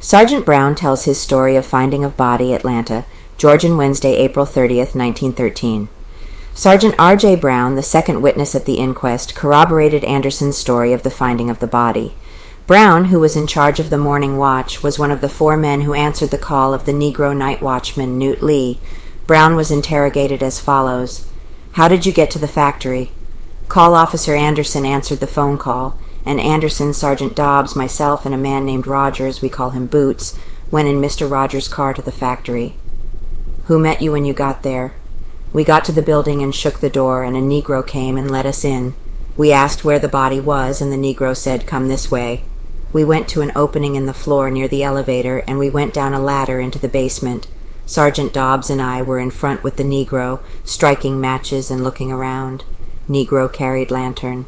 Sergeant Brown tells his story of finding of body, Atlanta, Georgian, Wednesday, April 30th, 1913. Sergeant R.J. Brown, the second witness at the inquest, corroborated Anderson's story of the finding of the body. Brown, who was in charge of the morning watch, was one of the 4 men who answered the call of the Negro night watchman, Newt Lee. Brown was interrogated as follows. How did you get to the factory? Call Officer Anderson answered the phone call, and Anderson, Sergeant Dobbs, myself, and a man named Rogers, we call him Boots, went in Mr. Rogers' car to the factory. Who met you when you got there? We got to the building and shook the door, and a Negro came and let us in. We asked where the body was, and the Negro said, "Come this way." We went to an opening in the floor near the elevator, and we went down a ladder into the basement. Sergeant Dobbs and I were in front with the Negro, striking matches and looking around. Negro carried lantern.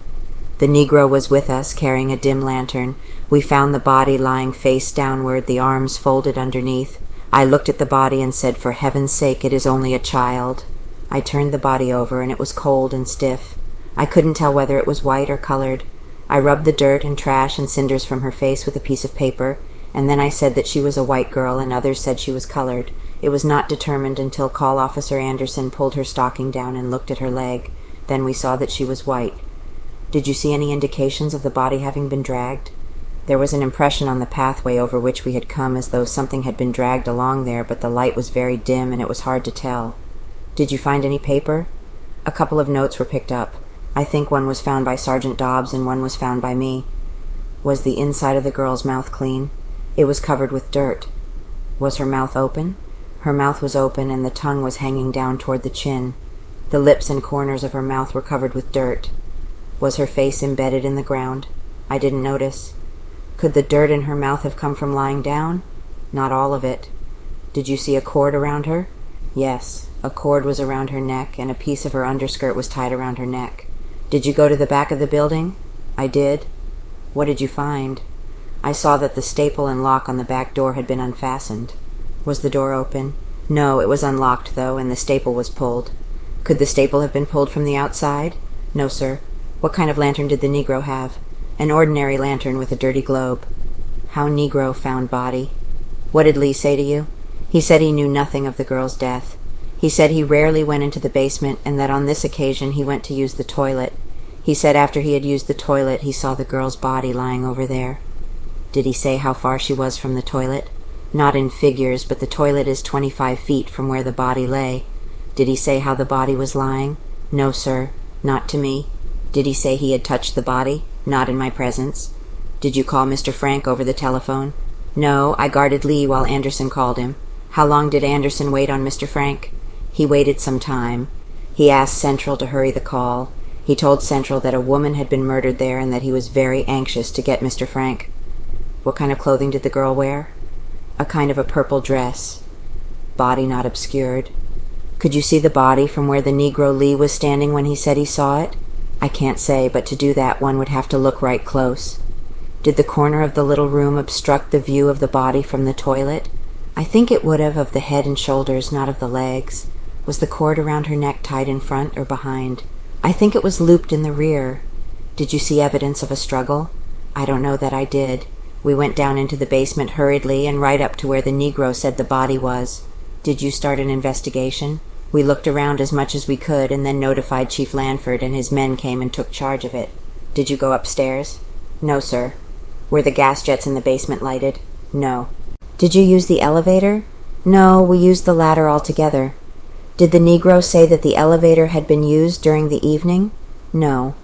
The Negro was with us, carrying a dim lantern. We found the body lying face downward, the arms folded underneath. I looked at the body and said, "For heaven's sake, it is only a child." I turned the body over, and it was cold and stiff. I couldn't tell whether it was white or colored. I rubbed the dirt and trash and cinders from her face with a piece of paper, and then I said that she was a white girl, and others said she was colored. It was not determined until Call Officer Anderson pulled her stocking down and looked at her leg. Then we saw that she was white. Did you see any indications of the body having been dragged? There was an impression on the pathway over which we had come as though something had been dragged along there, but the light was very dim and it was hard to tell. Did you find any paper? A couple of notes were picked up. I think one was found by Sergeant Dobbs and one was found by me. Was the inside of the girl's mouth clean? It was covered with dirt. Was her mouth open? Her mouth was open and the tongue was hanging down toward the chin. The lips and corners of her mouth were covered with dirt. Was her face embedded in the ground? I didn't notice. Could the dirt in her mouth have come from lying down? Not all of it. Did you see a cord around her? Yes, a cord was around her neck and a piece of her underskirt was tied around her neck. Did you go to the back of the building? I did. What did you find? I saw that the staple and lock on the back door had been unfastened. Was the door open? No, it was unlocked, though, and the staple was pulled. Could the staple have been pulled from the outside? No, sir. What kind of lantern did the Negro have? An ordinary lantern with a dirty globe. How Negro found body? What did Lee say to you? He said he knew nothing of the girl's death. He said he rarely went into the basement and that on this occasion he went to use the toilet. He said after he had used the toilet he saw the girl's body lying over there. Did he say how far she was from the toilet? Not in figures, but the toilet is 25 feet from where the body lay. Did he say how the body was lying? No, sir, not to me. Did he say he had touched the body? Not in my presence. Did you call Mr. Frank over the telephone? No, I guarded Lee while Anderson called him. How long did Anderson wait on Mr. Frank? He waited some time. He asked Central to hurry the call. He told Central that a woman had been murdered there and that he was very anxious to get Mr. Frank. What kind of clothing did the girl wear? A kind of a purple dress. Body not obscured. Could you see the body from where the Negro Lee was standing when he said he saw it? I can't say, but to do that one would have to look right close. Did the corner of the little room obstruct the view of the body from the toilet? I think it would have of the head and shoulders, not of the legs. Was the cord around her neck tied in front or behind? I think it was looped in the rear. Did you see evidence of a struggle? I don't know that I did. We went down into the basement hurriedly and right up to where the Negro said the body was. Did you start an investigation? We looked around as much as we could and then notified Chief Lanford and his men came and took charge of it. Did you go upstairs? No, sir. Were the gas jets in the basement lighted? No. Did you use the elevator? No, we used the ladder altogether. Did the Negro say that the elevator had been used during the evening? No.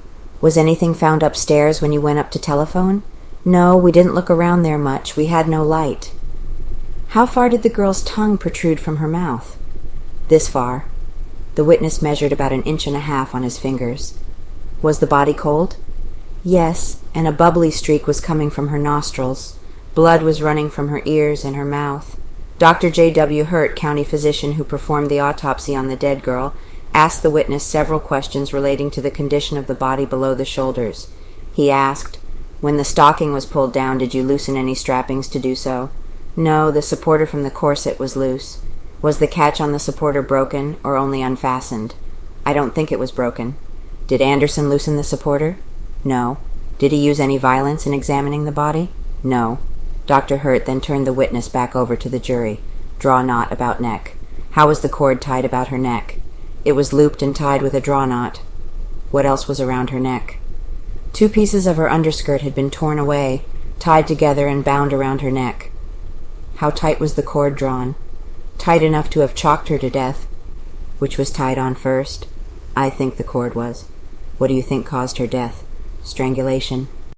Was anything found upstairs when you went up to telephone? No, we didn't look around there much. We had no light. How far did the girl's tongue protrude from her mouth? This far. The witness measured about 1.5 inches on his fingers. Was the body cold? Yes, and a bubbly streak was coming from her nostrils. Blood was running from her ears and her mouth. Dr. J.W. Hurt, county physician who performed the autopsy on the dead girl, asked the witness several questions relating to the condition of the body below the shoulders. He asked, "When the stocking was pulled down, did you loosen any strappings to do so?" No, the supporter from the corset was loose. Was the catch on the supporter broken or only unfastened? I don't think it was broken. Did Anderson loosen the supporter? No. Did he use any violence in examining the body? No. Dr. Hurt then turned the witness back over to the jury. Draw knot about neck. How was the cord tied about her neck? It was looped and tied with a draw knot. What else was around her neck? 2 pieces of her underskirt had been torn away, tied together and bound around her neck. How tight was the cord drawn? Tight enough to have chocked her to death. Which was tied on first? I think the cord was. What do you think caused her death? Strangulation.